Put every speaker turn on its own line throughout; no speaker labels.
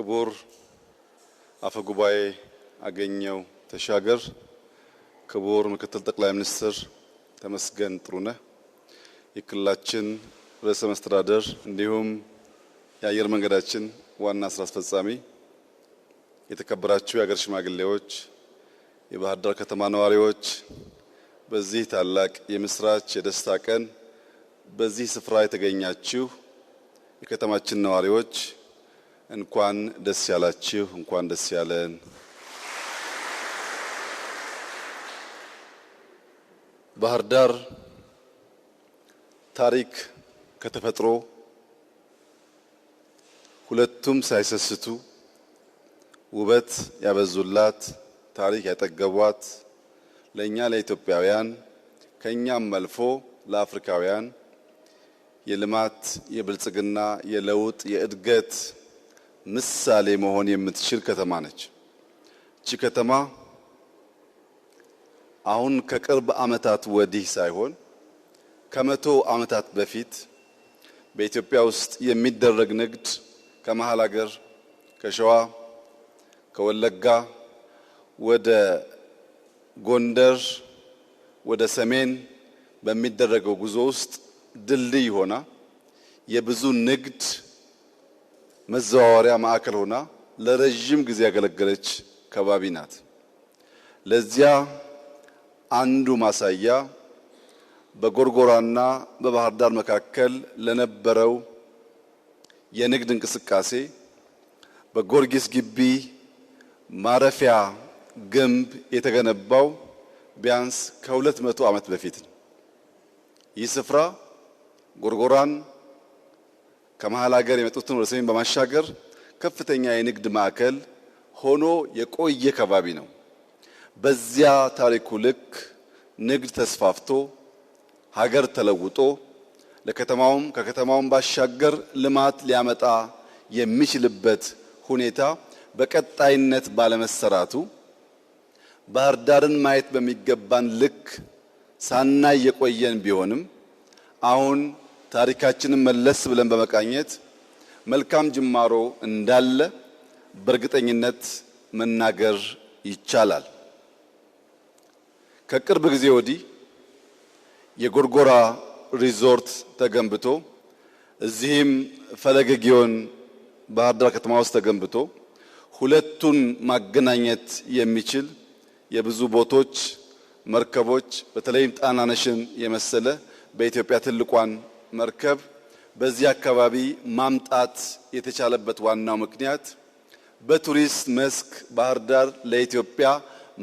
ክቡር አፈጉባኤ አገኘው ተሻገር፣ ክቡር ምክትል ጠቅላይ ሚኒስትር ተመስገን ጥሩነህ፣ የክልላችን ርዕሰ መስተዳድር እንዲሁም የአየር መንገዳችን ዋና ስራ አስፈጻሚ፣ የተከበራችሁ የሀገር ሽማግሌዎች፣ የባህር ዳር ከተማ ነዋሪዎች፣ በዚህ ታላቅ የምስራች የደስታ ቀን በዚህ ስፍራ የተገኛችሁ የከተማችን ነዋሪዎች እንኳን ደስ ያላችሁ፣ እንኳን ደስ ያለን። ባህር ዳር ታሪክ ከተፈጥሮ ሁለቱም ሳይሰስቱ ውበት ያበዙላት፣ ታሪክ ያጠገቧት፣ ለኛ ለኢትዮጵያውያን ከኛም አልፎ ለአፍሪካውያን የልማት የብልጽግና የለውጥ የእድገት ምሳሌ መሆን የምትችል ከተማ ነች። እቺ ከተማ አሁን ከቅርብ ዓመታት ወዲህ ሳይሆን ከመቶ ዓመታት በፊት በኢትዮጵያ ውስጥ የሚደረግ ንግድ ከመሃል ሀገር ከሸዋ ከወለጋ ወደ ጎንደር ወደ ሰሜን በሚደረገው ጉዞ ውስጥ ድልድይ ሆና የብዙ ንግድ መዘዋወሪያ ማዕከል ሆና ለረጅም ጊዜ ያገለገለች ከባቢ ናት። ለዚያ አንዱ ማሳያ በጎርጎራና በባህር ዳር መካከል ለነበረው የንግድ እንቅስቃሴ በጊዮርጊስ ግቢ ማረፊያ ግንብ የተገነባው ቢያንስ ከ200 ዓመት በፊት ነው። ይህ ስፍራ ጎርጎራን ከመሃል ሀገር የመጡትን ወደ ሰሜን በማሻገር ከፍተኛ የንግድ ማዕከል ሆኖ የቆየ ከባቢ ነው። በዚያ ታሪኩ ልክ ንግድ ተስፋፍቶ ሀገር ተለውጦ ለከተማውም ከከተማውም ባሻገር ልማት ሊያመጣ የሚችልበት ሁኔታ በቀጣይነት ባለመሰራቱ ባህር ዳርን ማየት በሚገባን ልክ ሳናይ የቆየን ቢሆንም አሁን ታሪካችንን መለስ ብለን በመቃኘት መልካም ጅማሮ እንዳለ በእርግጠኝነት መናገር ይቻላል። ከቅርብ ጊዜ ወዲህ የጎርጎራ ሪዞርት ተገንብቶ እዚህም ፈለገ ጊዮን ባህር ዳር ከተማ ውስጥ ተገንብቶ ሁለቱን ማገናኘት የሚችል የብዙ ቦቶች መርከቦች በተለይም ጣናነሽን የመሰለ በኢትዮጵያ ትልቋን መርከብ በዚህ አካባቢ ማምጣት የተቻለበት ዋናው ምክንያት በቱሪስት መስክ ባህር ዳር ለኢትዮጵያ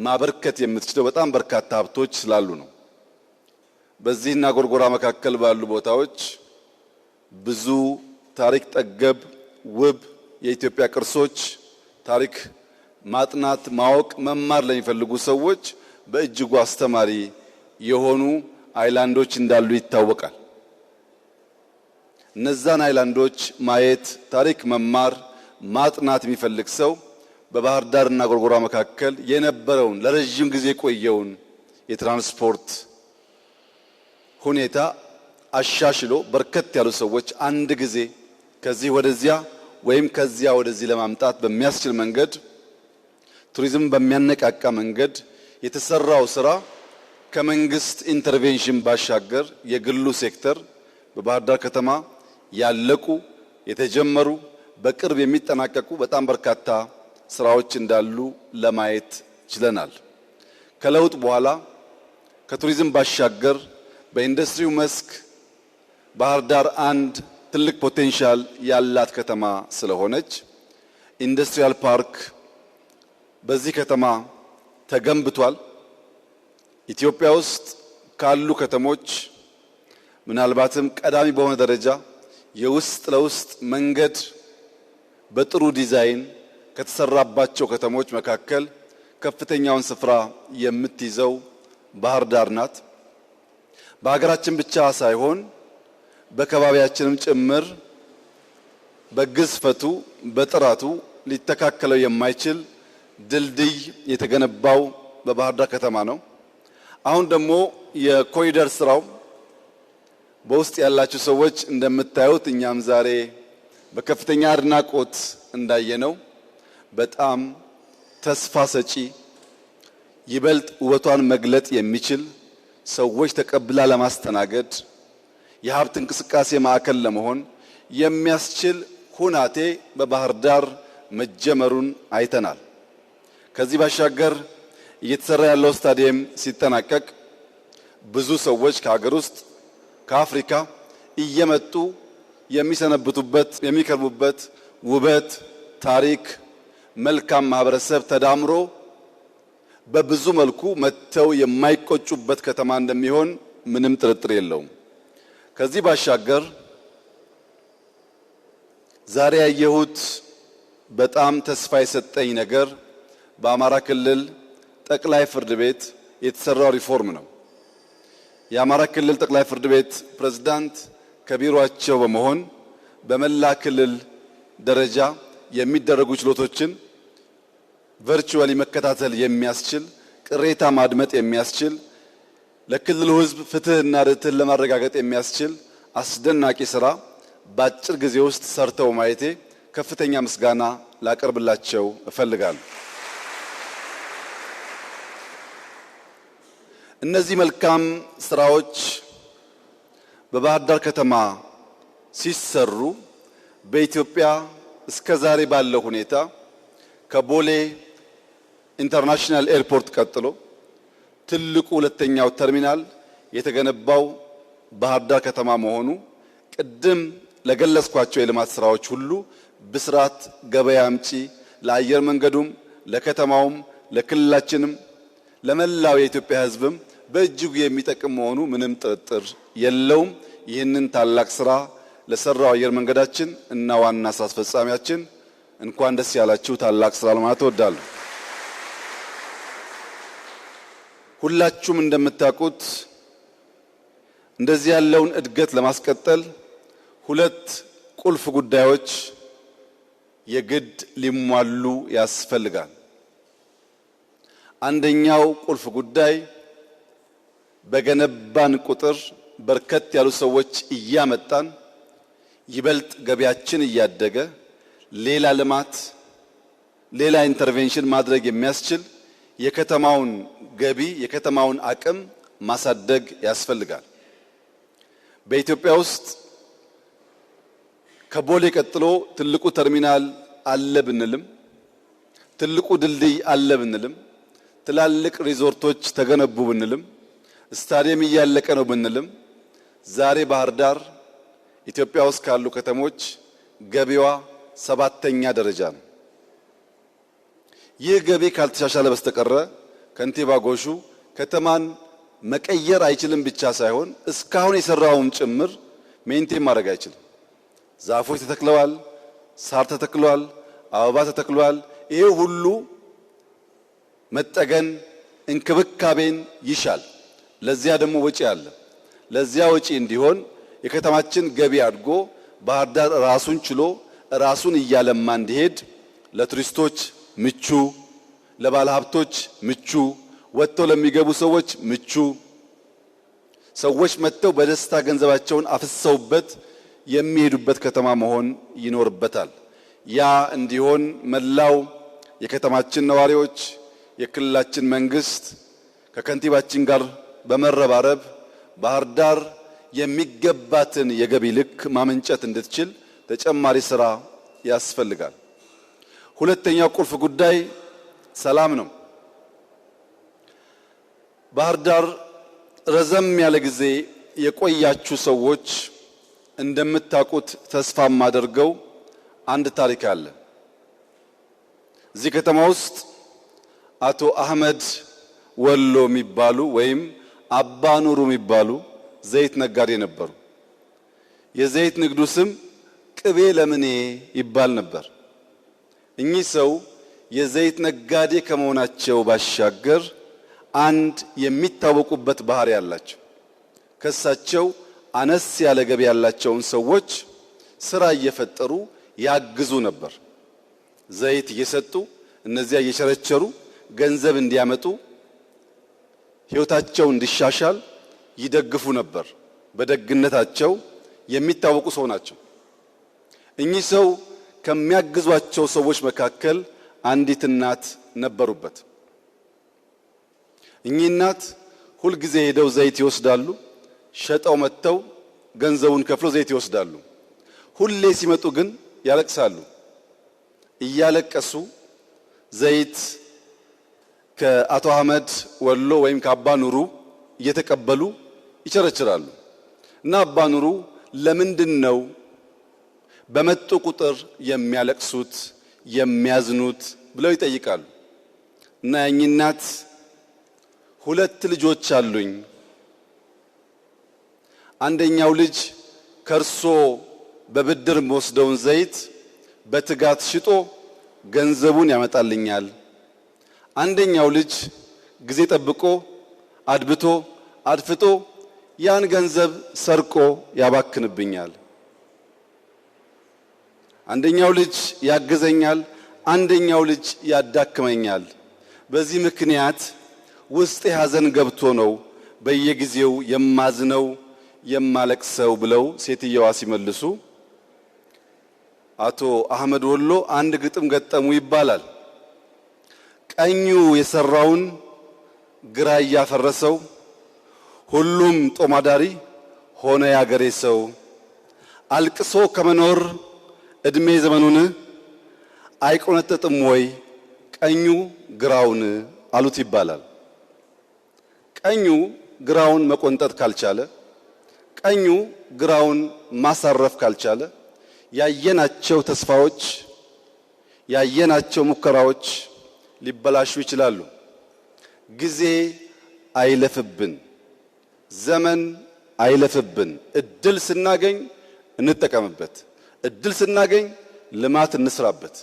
ማበርከት የምትችለው በጣም በርካታ ሀብቶች ስላሉ ነው። በዚህና ጎርጎራ መካከል ባሉ ቦታዎች ብዙ ታሪክ ጠገብ ውብ የኢትዮጵያ ቅርሶች ታሪክ ማጥናት፣ ማወቅ፣ መማር ለሚፈልጉ ሰዎች በእጅጉ አስተማሪ የሆኑ አይላንዶች እንዳሉ ይታወቃል። እነዛን አይላንዶች ማየት፣ ታሪክ መማር፣ ማጥናት የሚፈልግ ሰው በባህር ዳርና ጎርጎራ መካከል የነበረውን ለረጅም ጊዜ የቆየውን የትራንስፖርት ሁኔታ አሻሽሎ በርከት ያሉ ሰዎች አንድ ጊዜ ከዚህ ወደዚያ ወይም ከዚያ ወደዚህ ለማምጣት በሚያስችል መንገድ ቱሪዝም በሚያነቃቃ መንገድ የተሰራው ስራ ከመንግስት ኢንተርቬንሽን ባሻገር የግሉ ሴክተር በባህር ዳር ከተማ ያለቁ የተጀመሩ በቅርብ የሚጠናቀቁ በጣም በርካታ ስራዎች እንዳሉ ለማየት ችለናል። ከለውጥ በኋላ ከቱሪዝም ባሻገር በኢንዱስትሪው መስክ ባህር ዳር አንድ ትልቅ ፖቴንሻል ያላት ከተማ ስለሆነች ኢንዱስትሪያል ፓርክ በዚህ ከተማ ተገንብቷል። ኢትዮጵያ ውስጥ ካሉ ከተሞች ምናልባትም ቀዳሚ በሆነ ደረጃ የውስጥ ለውስጥ መንገድ በጥሩ ዲዛይን ከተሰራባቸው ከተሞች መካከል ከፍተኛውን ስፍራ የምትይዘው ባህር ዳር ናት። በሀገራችን ብቻ ሳይሆን በከባቢያችንም ጭምር በግዝፈቱ በጥራቱ ሊተካከለው የማይችል ድልድይ የተገነባው በባህር ዳር ከተማ ነው። አሁን ደግሞ የኮሪደር ስራው በውስጥ ያላችሁ ሰዎች እንደምታዩት እኛም ዛሬ በከፍተኛ አድናቆት እንዳየነው በጣም ተስፋ ሰጪ ይበልጥ ውበቷን መግለጥ የሚችል ሰዎች ተቀብላ ለማስተናገድ የሀብት እንቅስቃሴ ማዕከል ለመሆን የሚያስችል ሁናቴ በባህር ዳር መጀመሩን አይተናል። ከዚህ ባሻገር እየተሰራ ያለው ስታዲየም ሲጠናቀቅ ብዙ ሰዎች ከሀገር ውስጥ ከአፍሪካ እየመጡ የሚሰነብቱበት የሚከርሙበት ውበት፣ ታሪክ፣ መልካም ማህበረሰብ ተዳምሮ በብዙ መልኩ መጥተው የማይቆጩበት ከተማ እንደሚሆን ምንም ጥርጥር የለውም። ከዚህ ባሻገር ዛሬ ያየሁት በጣም ተስፋ የሰጠኝ ነገር በአማራ ክልል ጠቅላይ ፍርድ ቤት የተሰራው ሪፎርም ነው። የአማራ ክልል ጠቅላይ ፍርድ ቤት ፕሬዝዳንት ከቢሮአቸው በመሆን በመላ ክልል ደረጃ የሚደረጉ ችሎቶችን ቨርቹዋሊ መከታተል የሚያስችል ቅሬታ ማድመጥ የሚያስችል ለክልሉ ሕዝብ ፍትህና ርትዕን ለማረጋገጥ የሚያስችል አስደናቂ ስራ በአጭር ጊዜ ውስጥ ሰርተው ማየቴ ከፍተኛ ምስጋና ላቀርብላቸው እፈልጋለሁ። እነዚህ መልካም ስራዎች በባህር ዳር ከተማ ሲሰሩ በኢትዮጵያ እስከ ዛሬ ባለው ሁኔታ ከቦሌ ኢንተርናሽናል ኤርፖርት ቀጥሎ ትልቁ ሁለተኛው ተርሚናል የተገነባው ባህር ዳር ከተማ መሆኑ ቅድም ለገለጽኳቸው የልማት ስራዎች ሁሉ ብስራት ገበያ አምጪ ለአየር መንገዱም ለከተማውም ለክልላችንም ለመላው የኢትዮጵያ ሕዝብም በእጅጉ የሚጠቅም መሆኑ ምንም ጥርጥር የለውም። ይህንን ታላቅ ስራ ለሰራው አየር መንገዳችን እና ዋና ስራ አስፈጻሚያችን እንኳን ደስ ያላችሁ ታላቅ ስራ ለማለት እወዳለሁ። ሁላችሁም እንደምታውቁት እንደዚህ ያለውን እድገት ለማስቀጠል ሁለት ቁልፍ ጉዳዮች የግድ ሊሟሉ ያስፈልጋል። አንደኛው ቁልፍ ጉዳይ በገነባን ቁጥር በርከት ያሉ ሰዎች እያመጣን ይበልጥ ገቢያችን እያደገ ሌላ ልማት ሌላ ኢንተርቬንሽን ማድረግ የሚያስችል የከተማውን ገቢ የከተማውን አቅም ማሳደግ ያስፈልጋል። በኢትዮጵያ ውስጥ ከቦሌ ቀጥሎ ትልቁ ተርሚናል አለ ብንልም ትልቁ ድልድይ አለ ብንልም ትላልቅ ሪዞርቶች ተገነቡ ብንልም ስታዲየም እያለቀ ነው ብንልም ዛሬ ባህር ዳር ኢትዮጵያ ውስጥ ካሉ ከተሞች ገቢዋ 7ኛ ደረጃ ነው። ይህ ገቢ ካልተሻሻለ በስተቀር ከንቲባ ጎሹ ከተማን መቀየር አይችልም ብቻ ሳይሆን እስካሁን የሰራውን ጭምር ሜንቴን ማድረግ አይችልም። ዛፎች ተተክለዋል፣ ሳር ተተክሏል፣ አበባ ተተክሏል። ይሄ ሁሉ መጠገን እንክብካቤን ይሻል። ለዚያ ደግሞ ወጪ አለ። ለዚያ ወጪ እንዲሆን የከተማችን ገቢ አድጎ ባህር ዳር ራሱን ችሎ ራሱን እያለማ እንዲሄድ ለቱሪስቶች ምቹ፣ ለባለሀብቶች ምቹ፣ ወጥተው ለሚገቡ ሰዎች ምቹ፣ ሰዎች መጥተው በደስታ ገንዘባቸውን አፍሰውበት የሚሄዱበት ከተማ መሆን ይኖርበታል። ያ እንዲሆን መላው የከተማችን ነዋሪዎች፣ የክልላችን መንግስት ከከንቲባችን ጋር በመረባረብ ባህር ዳር የሚገባትን የገቢ ልክ ማመንጨት እንድትችል ተጨማሪ ስራ ያስፈልጋል። ሁለተኛው ቁልፍ ጉዳይ ሰላም ነው። ባህር ዳር ረዘም ያለ ጊዜ የቆያችሁ ሰዎች እንደምታውቁት ተስፋ ማደርገው አንድ ታሪክ አለ። እዚህ ከተማ ውስጥ አቶ አህመድ ወሎ የሚባሉ ወይም አባ ኑሩ የሚባሉ ዘይት ነጋዴ ነበሩ። የዘይት ንግዱ ስም ቅቤ ለምኔ ይባል ነበር። እኚህ ሰው የዘይት ነጋዴ ከመሆናቸው ባሻገር አንድ የሚታወቁበት ባህሪ ያላቸው ከሳቸው አነስ ያለ ገቢ ያላቸውን ሰዎች ስራ እየፈጠሩ ያግዙ ነበር። ዘይት እየሰጡ እነዚያ እየቸረቸሩ ገንዘብ እንዲያመጡ ሕይወታቸው እንዲሻሻል ይደግፉ ነበር። በደግነታቸው የሚታወቁ ሰው ናቸው። እኚህ ሰው ከሚያግዟቸው ሰዎች መካከል አንዲት እናት ነበሩበት። እኚህ እናት ሁል ጊዜ ሄደው ዘይት ይወስዳሉ። ሸጠው መጥተው ገንዘቡን ከፍለው ዘይት ይወስዳሉ። ሁሌ ሲመጡ ግን ያለቅሳሉ። እያለቀሱ ዘይት ከአቶ አህመድ ወሎ ወይም ከአባ ኑሩ እየተቀበሉ ይቸረችራሉ። እና አባ ኑሩ ለምንድነው በመጡ ቁጥር የሚያለቅሱት የሚያዝኑት ብለው ይጠይቃሉ። እና ያኚህ እናት ሁለት ልጆች አሉኝ፣ አንደኛው ልጅ ከርሶ በብድር ወስደውን ዘይት በትጋት ሽጦ ገንዘቡን ያመጣልኛል፣ አንደኛው ልጅ ጊዜ ጠብቆ አድብቶ አድፍጦ ያን ገንዘብ ሰርቆ ያባክንብኛል። አንደኛው ልጅ ያግዘኛል፣ አንደኛው ልጅ ያዳክመኛል። በዚህ ምክንያት ውስጤ ሐዘን ገብቶ ነው በየጊዜው የማዝነው የማለቅሰው ብለው ሴትየዋ ሲመልሱ አቶ አህመድ ወሎ አንድ ግጥም ገጠሙ ይባላል። ቀኙ የሰራውን ግራ ያፈረሰው ሁሉም ጦማዳሪ ሆነ ያገሬ ሰው፣ አልቅሶ ከመኖር እድሜ ዘመኑን አይቆነጥጥም ወይ ቀኙ ግራውን አሉት ይባላል። ቀኙ ግራውን መቆንጠጥ ካልቻለ፣ ቀኙ ግራውን ማሳረፍ ካልቻለ ያየናቸው ተስፋዎች ያየናቸው ሙከራዎች ሊበላሹ ይችላሉ። ጊዜ አይለፍብን፣ ዘመን አይለፍብን። እድል ስናገኝ እንጠቀምበት፣ እድል ስናገኝ ልማት እንስራበት።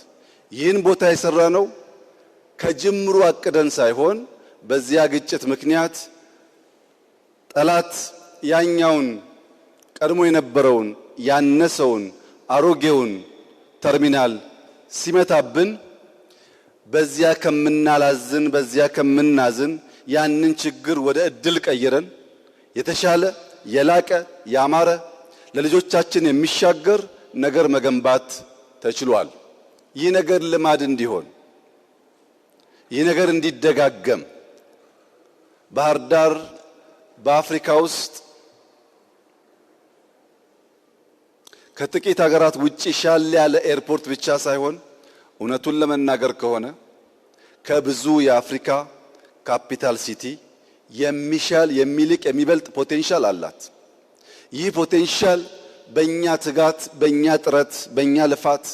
ይህን ቦታ የሰራነው ከጅምሩ አቅደን ሳይሆን በዚያ ግጭት ምክንያት ጠላት ያኛውን ቀድሞ የነበረውን ያነሰውን አሮጌውን ተርሚናል ሲመታብን በዚያ ከምናላዝን በዚያ ከምናዝን ያንን ችግር ወደ እድል ቀይረን የተሻለ የላቀ ያማረ ለልጆቻችን የሚሻገር ነገር መገንባት ተችሏል። ይህ ነገር ልማድ እንዲሆን፣ ይህ ነገር እንዲደጋገም ባህር ዳር በአፍሪካ ውስጥ ከጥቂት ሀገራት ውጪ ሻል ያለ ኤርፖርት ብቻ ሳይሆን እውነቱን ለመናገር ከሆነ ከብዙ የአፍሪካ ካፒታል ሲቲ የሚሻል የሚልቅ የሚበልጥ ፖቴንሻል አላት። ይህ ፖቴንሻል በእኛ ትጋት፣ በእኛ ጥረት፣ በእኛ ልፋት፣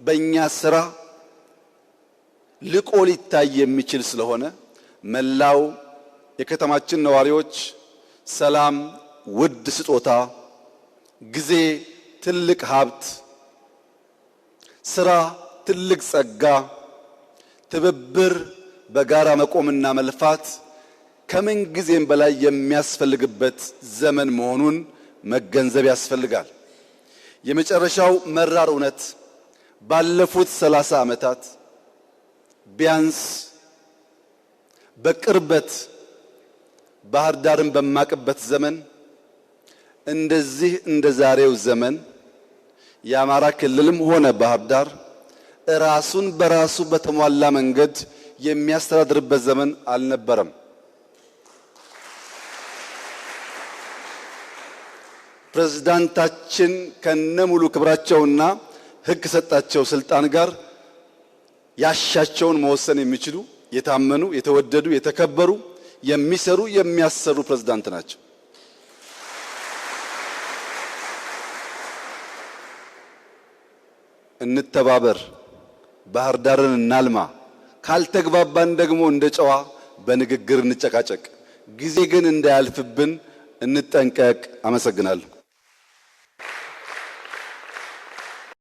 በእኛ ስራ ልቆ ሊታይ የሚችል ስለሆነ መላው የከተማችን ነዋሪዎች ሰላም ውድ ስጦታ፣ ጊዜ ትልቅ ሀብት፣ ስራ ትልቅ ጸጋ፣ ትብብር በጋራ መቆምና መልፋት ከምን ጊዜም በላይ የሚያስፈልግበት ዘመን መሆኑን መገንዘብ ያስፈልጋል። የመጨረሻው መራር እውነት ባለፉት 30 ዓመታት ቢያንስ በቅርበት ባህር ዳርን በማቅበት ዘመን እንደዚህ እንደ ዛሬው ዘመን የአማራ ክልልም ሆነ ባህር ዳር ራሱን በራሱ በተሟላ መንገድ የሚያስተዳድርበት ዘመን አልነበረም። ፕሬዝዳንታችን ከነሙሉ ክብራቸውና ሕግ ከሰጣቸው ስልጣን ጋር ያሻቸውን መወሰን የሚችሉ የታመኑ፣ የተወደዱ፣ የተከበሩ፣ የሚሰሩ፣ የሚያሰሩ ፕሬዝዳንት ናቸው። እንተባበር፣ ባህር ዳርን እናልማ። ካልተግባባን ደግሞ እንደ ጨዋ በንግግር እንጨቃጨቅ። ጊዜ ግን እንዳያልፍብን እንጠንቀቅ። አመሰግናለሁ።